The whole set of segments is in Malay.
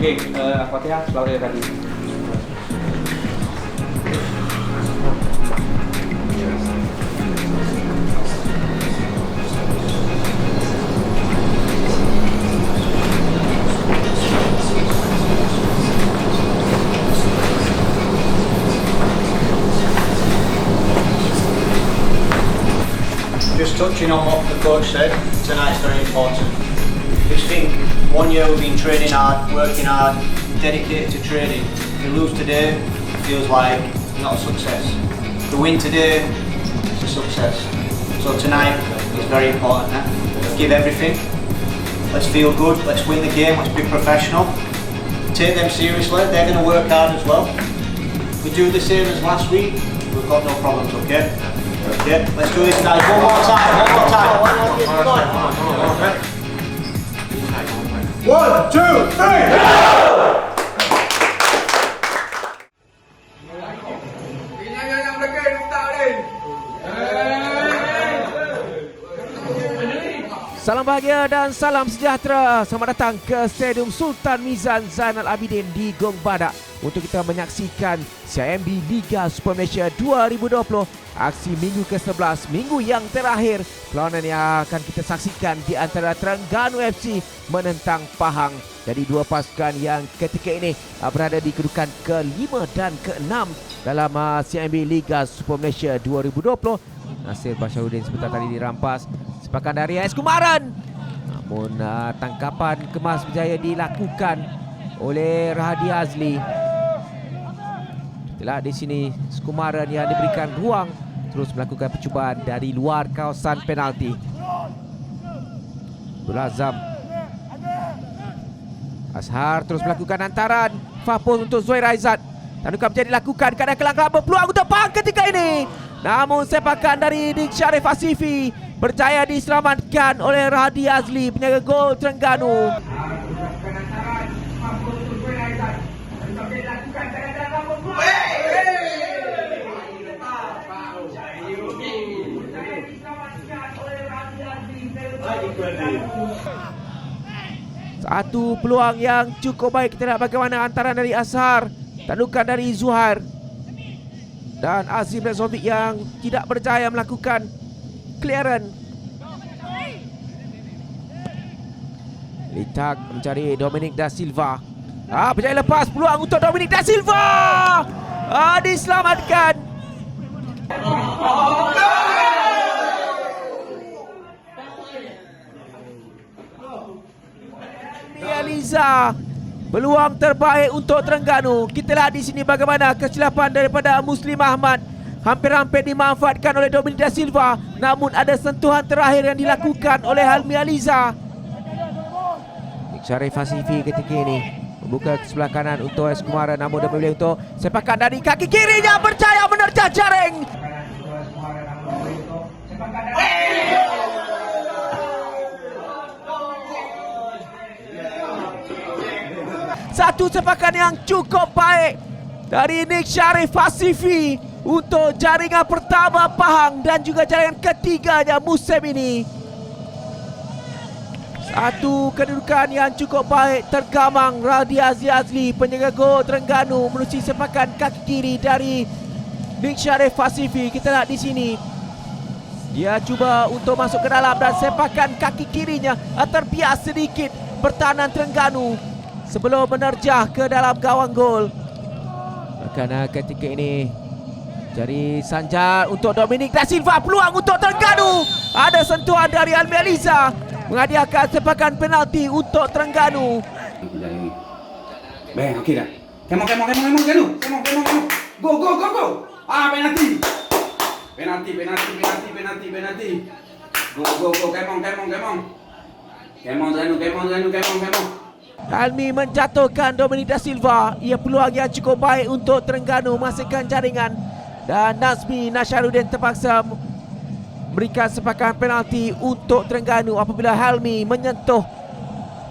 Okey, Al-Fatihah selalu ya tadi. Just touching on what the coach said, tonight's very important. Just think, 1 year we've been training hard, working hard, dedicated to training. To lose today feels like not a success. To win today is a success. So tonight is very important. Let's give everything. Let's feel good. Let's win the game. Let's be professional. Take them seriously. They're going to work hard as well. If we do the same as last week, we've got no problems. Okay. Okay, let's do this guys, one more time. 1, 2, 3! Salam bahagia dan salam sejahtera. Selamat datang ke Stadium Sultan Mizan Zainal Abidin di Gong Badak untuk kita menyaksikan CIMB Liga Super Malaysia 2020. Aksi minggu ke-11, minggu yang terakhir. Perlawanan yang akan kita saksikan di antara Terengganu FC menentang Pahang. Jadi dua pasukan yang ketika ini berada di kedudukan ke-5 dan ke-6 dalam CIMB Liga Super Malaysia 2020. Nasir Basharudin sebentar tadi dirampas sepakan dari AS Kumaran. Namun tangkapan kemas berjaya dilakukan oleh Rahadi Azli. Itulah di sini Kumaran yang diberikan ruang terus melakukan percubaan dari luar kawasan penalti. Abdul Azam. Azhar terus melakukan hantaran. Fapus untuk Zuhair Aizat. Tandukan menjadi dilakukan kadang kelangkaan berpeluang untuk Pahang ketika ini. Namun sepakan dari Dik Sharif Asifi berjaya diselamatkan oleh Rahadi Azli, penjaga gol Terengganu. Satu peluang yang cukup baik. Kita lihat bagaimana hantaran dari Azhar, tandukan dari Zuhair dan Azim Rezovic yang tidak berjaya melakukan clearance. Litak mencari Dominic Da Silva. Berjaya lepas peluang untuk Dominic Da Silva. Diselamatkan. Eliza, peluang terbaik untuk Terengganu. Kita lihat di sini bagaimana kesilapan daripada Muslim Ahmad. Hampir-hampir dimanfaatkan oleh Dominic Da Silva. Namun ada sentuhan terakhir yang dilakukan oleh Helmi Eliza. Syarif Asifi ketika ini membuka ke sebelah kanan untuk AS Kumaran. Namun dia memilih untuk sepakan dari kaki kirinya, berjaya menerjah jaring. Satu sepakan yang cukup baik dari Nik Sharif Asifi untuk jaringan pertama Pahang dan juga jaringan ketiganya musim ini. Satu kedudukan yang cukup baik tergamang Rahadi Azli, penjaga gol Terengganu, menerusi sepakan kaki kiri dari Nik Sharif Asifi. Kita lihat di sini. Dia cuba untuk masuk ke dalam dan sepakan kaki kirinya terbias sedikit pertahanan Terengganu sebelum menerjah ke dalam gawang gol. Kerana ketika ini jari sanjar untuk Dominic Da Silva, peluang untuk Terengganu. Ada sentuhan dari Helmi Eliza menghadiahkan sepakan penalti untuk Terengganu. Bang, okey dah. Come on, Terengganu. Come on. Go. Penalti. Go. Come on. Helmi menjatuhkan Dominic Da Silva. Ia peluang yang cukup baik untuk Terengganu menghasilkan jaringan. Dan Nazmi Nasharuddin terpaksa berikan sepakan penalti untuk Terengganu apabila Helmi menyentuh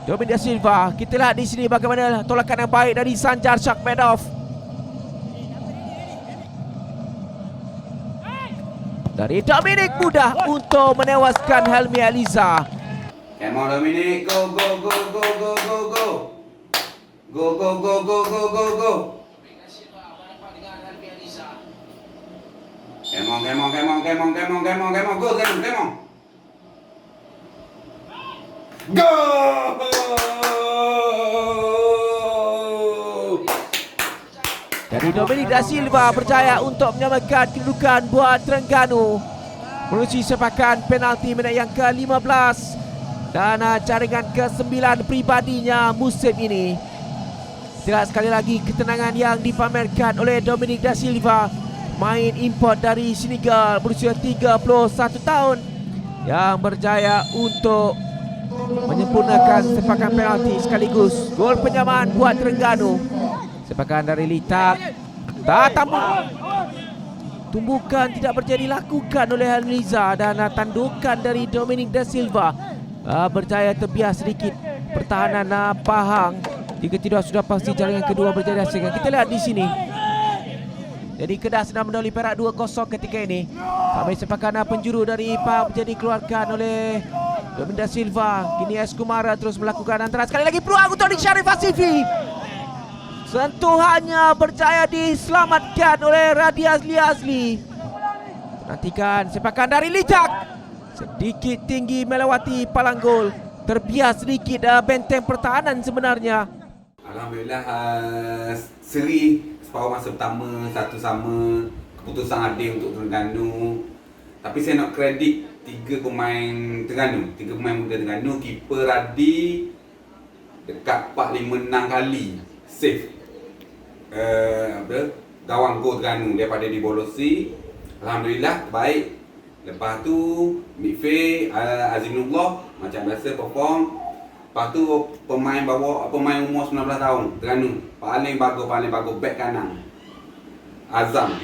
Dominic Da Silva. Kita lihat di sini bagaimana tolakan yang baik dari Sanjar Shakmedov. Dari Dominic mudah untuk menewaskan Helmi Eliza. Come on Dominic, go. Go, go, go, go, go, go, go. Come on, come on, come on, come on, come on, come on, come on, go, come on, come on. Go! Dari Dominic Da Silva berjaya untuk menyamakan kedudukan buat Terengganu menuju sepakan penalti minit yang ke-15 dan jaringan ke-9 pribadinya musim ini. Tidak sekali lagi ketenangan yang dipamerkan oleh Dominic Da Silva, main import dari Senegal berusia 31 tahun yang berjaya untuk menyempurnakan sepakan penalti sekaligus gol penyamaan buat Terengganu. Sepakan dari Litak, tumbukan tidak berjadi lakukan oleh Hamliza dan tandukan dari Dominic Da Silva berjaya terbias sedikit pertahanan Pahang. Jika tidak sudah pasti jaringan kedua berjaya dihasilkan. Kita lihat di sini. Jadi Kedah sedang mendahului Perak 2-0 ketika ini. Sampai sepakan penjuru dari Pahang menjadi dikeluarkan oleh Dominic Da Silva. Kini S. Kumara terus melakukan antara. Sekali lagi peluang untuk Syarif Asifi. Sentuhannya berjaya diselamatkan oleh Radi Azli. Nantikan sepakan dari Litak. Sedikit tinggi melewati palang gol. Terbias sedikit benteng pertahanan sebenarnya. Alhamdulillah seri separuh masa pertama 1-1, keputusan adil untuk Terengganu. Tapi saya nak kredit 3 pemain Terengganu, 3 pemain muda Terengganu. Keeper Radi dekat 4-5-6 kali save gawang gol Terengganu daripada dibolosi. Alhamdulillah baik. Lepas tu Midfield Azimullah macam biasa perform. Lepas tu pemain umur 19 tahun Terengganu paling bagus back kanan Azam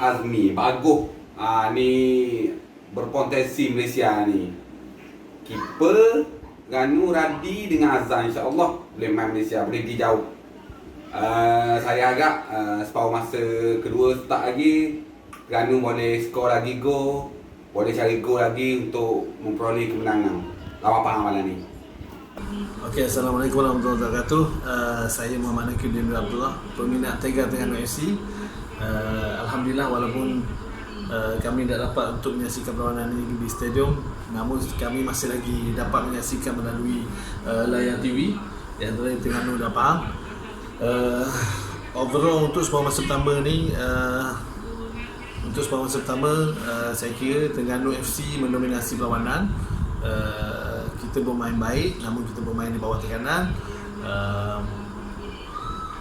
Azmi bagus. Ni berpotensi Malaysia ni. Keeper Terengganu Radi dengan Azam, insya-Allah boleh main Malaysia, boleh pergi jauh. Saya harap separuh masa kedua start lagi Terengganu boleh skor lagi gol, boleh cari gol lagi untuk memperoleh kemenangan lawan Pahang malam ni. Okey, Assalamualaikum warahmatullahi wabarakatuh. Saya Muhammad Nakibudin Abdullah, peminat Tiger Terengganu FC. Alhamdulillah walaupun kami tidak dapat untuk menyaksikan perlawanan ini di stadium, namun kami masih lagi dapat menyaksikan melalui layar TV di antara Terengganu dan Pahang. Overall untuk separuh masa pertama ni, saya kira Terengganu FC mendominasi perlawanan. Kita bermain baik, namun kita bermain di bawah tekanan.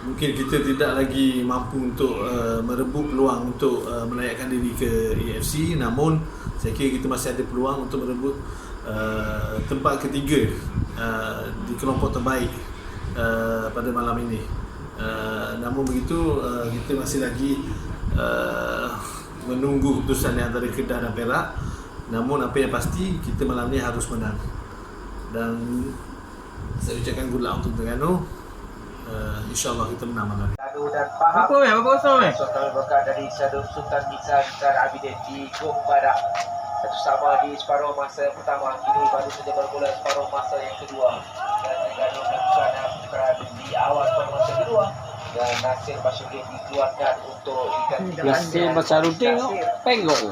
Mungkin kita tidak lagi mampu untuk merebut peluang untuk menaikkan diri ke AFC, namun saya kira kita masih ada peluang untuk merebut tempat ketiga di kelompok terbaik pada malam ini. Namun begitu, kita masih lagi menunggu keputusan antara Kedah dan Perak. Namun apa yang pasti, kita malam ni harus menang. Dan saya ucapkan good luck untuk Terengganu. InsyaAllah kita menang malam ni. Dan Pahang. Apa kosong ni? Kami berkat dari Stadium Sultan Mizan Zainal Abidin di Gong Badak. Satu sama di separuh masa pertama. Kini baru saja bermula separuh masa yang kedua. Dan Terengganu melakukan peran di awal separuh masa kedua. Dan Nasir Basudin dikeluarkan untuk digantikan. Nasir Basudin penggok tu.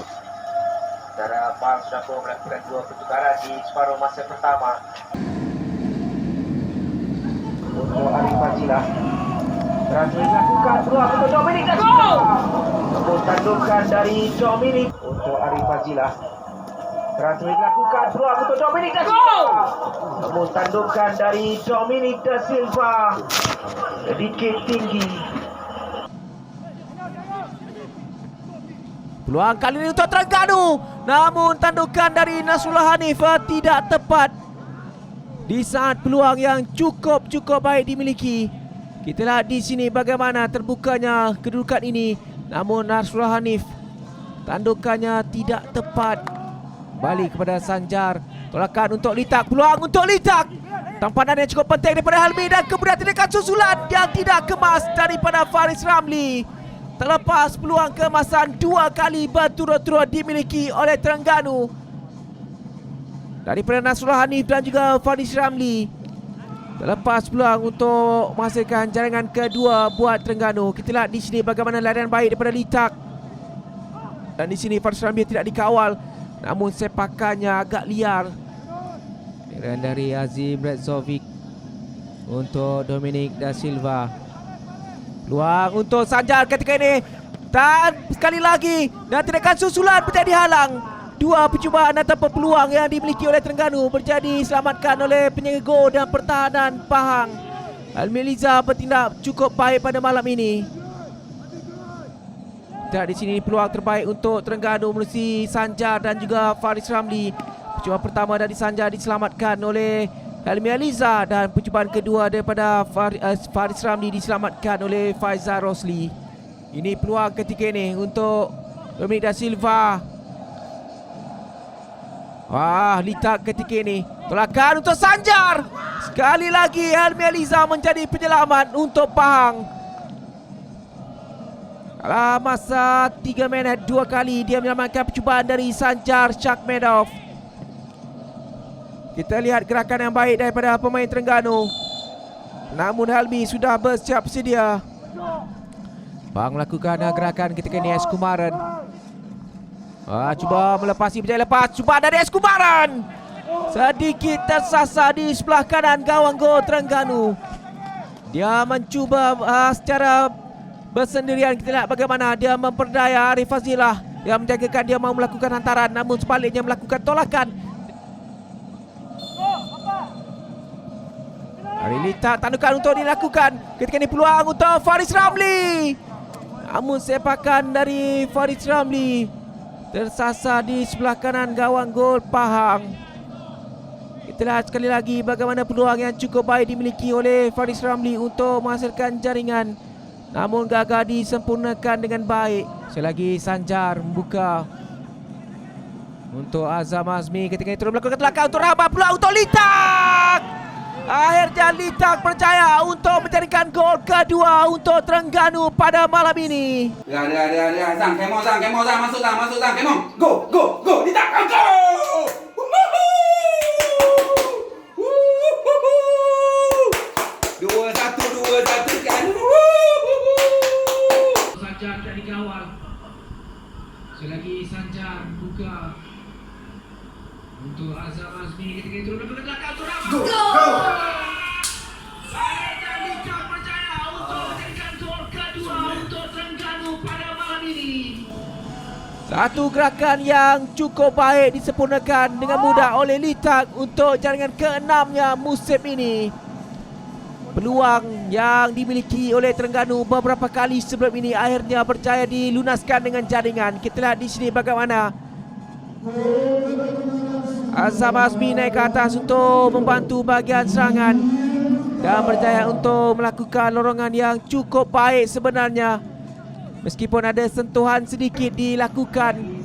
Sementara Pahang sudah pun melakukan 2 pertukaran di separuh masa pertama. Untuk Arif Fazilah. Berhasil dilakukan peluang untuk Dominic Da Silva. Namun tandukan dari Dominic untuk Arif Fazilah. Berhasil dilakukan peluang untuk Dominic Da Silva. Namun tandukan dari Dominic Da Silva sedikit tinggi. Peluang kali ini untuk Terengganu, namun tandukan dari Nasrullah Hanif tidak tepat di saat peluang yang cukup baik dimiliki. Kita lihat di sini bagaimana terbukanya kedudukan ini, namun Nasrullah Hanif tandukannya tidak tepat. Balik kepada Sanjar, tolakan untuk Litak, peluang untuk Litak. Tampanan yang cukup penting daripada Helmi dan kemudian tindakan susulan yang tidak kemas daripada Faris Ramli. Terlepas peluang keemasan 2 kali berturut-turut dimiliki oleh Terengganu daripada Nasrullah Hanif dan juga Faris Ramli. Terlepas peluang untuk menghasilkan jaringan kedua buat Terengganu. Kita lihat di sini bagaimana larian baik daripada Litak. Dan di sini Faris Ramli tidak dikawal, namun sepakannya agak liar. Larian dari Azim Redzovic untuk Dominic Da Silva. Peluang untuk Sanjar ketika ini. Dan sekali lagi, dan tindakan susulan menjadi halang. Dua percubaan ataupun peluang yang dimiliki oleh Terengganu menjadi diselamatkan oleh penjaga gol dan pertahanan Pahang. Helmi Eliza bertindak cukup baik pada malam ini. Dan di sini peluang terbaik untuk Terengganu melalui Sanjar dan juga Faris Ramli. Percubaan pertama dari Sanjar diselamatkan oleh Helmi Eliza dan percubaan kedua daripada Faris Ramli diselamatkan oleh Faizal Rosli. Ini peluang ketiga ini untuk Dominic Da Silva. Wah, Litak ketika ini. Tolakan untuk Sanjar. Sekali lagi Helmi Eliza menjadi penyelamat untuk Pahang. Dalam masa 3 minit 2 kali dia menyelamatkan percubaan dari Sanjar Shakmedov. Kita lihat gerakan yang baik daripada pemain Terengganu. Namun Helmi sudah bersiap sedia. Pahang melakukan gerakan ketika ini S. Kumaran. Cuba melepasi berjaya lepas. Cuba dari S. Kumaran. Sedikit tersasar di sebelah kanan gawang gol Terengganu. Dia mencuba secara bersendirian. Kita lihat bagaimana dia memperdaya Arif Fazilah yang menjagakan dia mau melakukan hantaran, namun sebaliknya melakukan tolakan. Hari Litak tandukan untuk dilakukan. Ketika ini peluang untuk Faris Ramli. Namun sepakan dari Faris Ramli tersasar di sebelah kanan gawang gol Pahang. Kita lihat sekali lagi bagaimana peluang yang cukup baik dimiliki oleh Faris Ramli untuk menghasilkan jaringan, namun gagal disempurnakan dengan baik. Sekali lagi Sanjar membuka untuk Azam Azmi. Ketika itu melakukan telakan untuk Rahmat. Peluang untuk Litak. Akhirnya Litak percaya untuk menjadikan gol kedua untuk Terengganu pada malam ini. Ya, Zang, kemo, masuk Zang, kemo. Go, Litak, go! Dua satu kan. Sanjar tidak dikawal. Selagi Sanjar buka untuk Azam Azmi. Ketika itu melakukan telakan untuk Rahmat. Go! Dan Litak percaya untuk menjadikan gol kedua untuk Terengganu pada malam ini. Satu gerakan yang cukup baik disempurnakan dengan mudah oleh Litak untuk jaringan ke-6-nya musim ini. Peluang yang dimiliki oleh Terengganu beberapa kali sebelum ini akhirnya berjaya dilunaskan dengan jaringan. Kita lihat di sini bagaimana Azam Azmi naik ke atas untuk membantu bahagian serangan dan berjaya untuk melakukan lorongan yang cukup baik sebenarnya. Meskipun ada sentuhan sedikit dilakukan.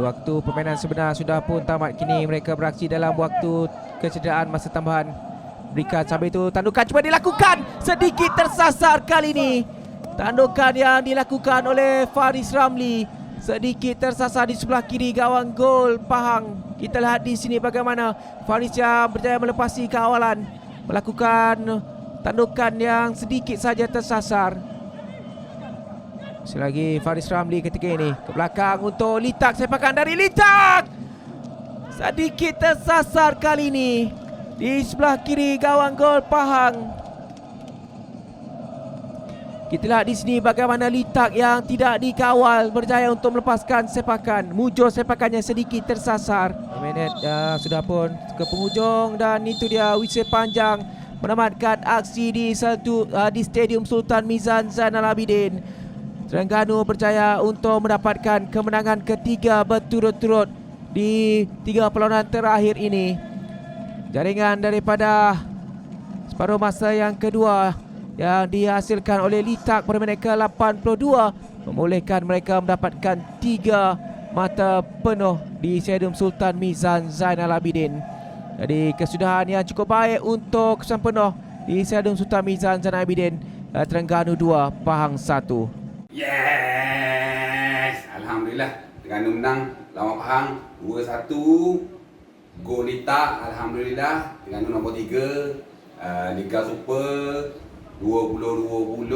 Waktu permainan sebenar sudah pun tamat. Kini mereka beraksi dalam waktu kecederaan masa tambahan. Berikan sambil itu tandukan cuba dilakukan. Sedikit tersasar kali ini. Tandukan yang dilakukan oleh Faris Ramli sedikit tersasar di sebelah kiri gawang gol Pahang. Kita lihat di sini bagaimana Faris yang berjaya melepasi kawalan, melakukan tandukan yang sedikit saja tersasar. Selagi Faris Ramli ketika ini ke belakang untuk Litak. Sepakan dari Litak. Sedikit tersasar kali ini di sebelah kiri gawang gol Pahang. Kita lihat di sini bagaimana Litak yang tidak dikawal berjaya untuk melepaskan sepakan. Mujur sepakannya sedikit tersasar. Minit sudah pun ke penghujung dan itu dia whistle panjang menamatkan aksi di Stadium Sultan Mizan Zainal Abidin. Terengganu berjaya untuk mendapatkan kemenangan ketiga berturut-turut di 3 perlawanan terakhir ini. Jaringan daripada separuh masa yang kedua yang dihasilkan oleh Litak pada minit ke-82 membolehkan mereka mendapatkan 3 mata penuh di Stadium Sultan Mizan Zainal Abidin. Jadi kesudahan yang cukup baik untuk kesan penuh di Stadium Sultan Mizan Zainal Abidin. Terengganu 2, Pahang 1. Yes! Alhamdulillah, Terengganu menang lawan Pahang 2-1. Gol Litak, alhamdulillah. Terengganu nombor 3 Liga Super 2020.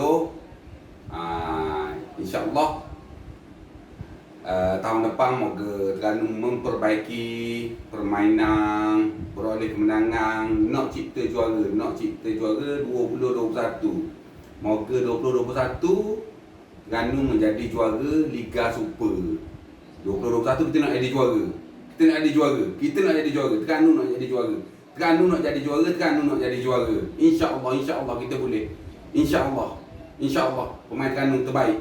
InsyaAllah tahun depan moga Terengganu memperbaiki permainan, beroleh kemenangan, nak cipta juara 2021. Moga 2021 Terengganu menjadi juara Liga Super. 2021 kita nak jadi juara. Kita nak jadi juara. Terengganu nak jadi juara. Terengganu nak jadi juara. InsyaAllah kita boleh. InsyaAllah pemain Terengganu terbaik.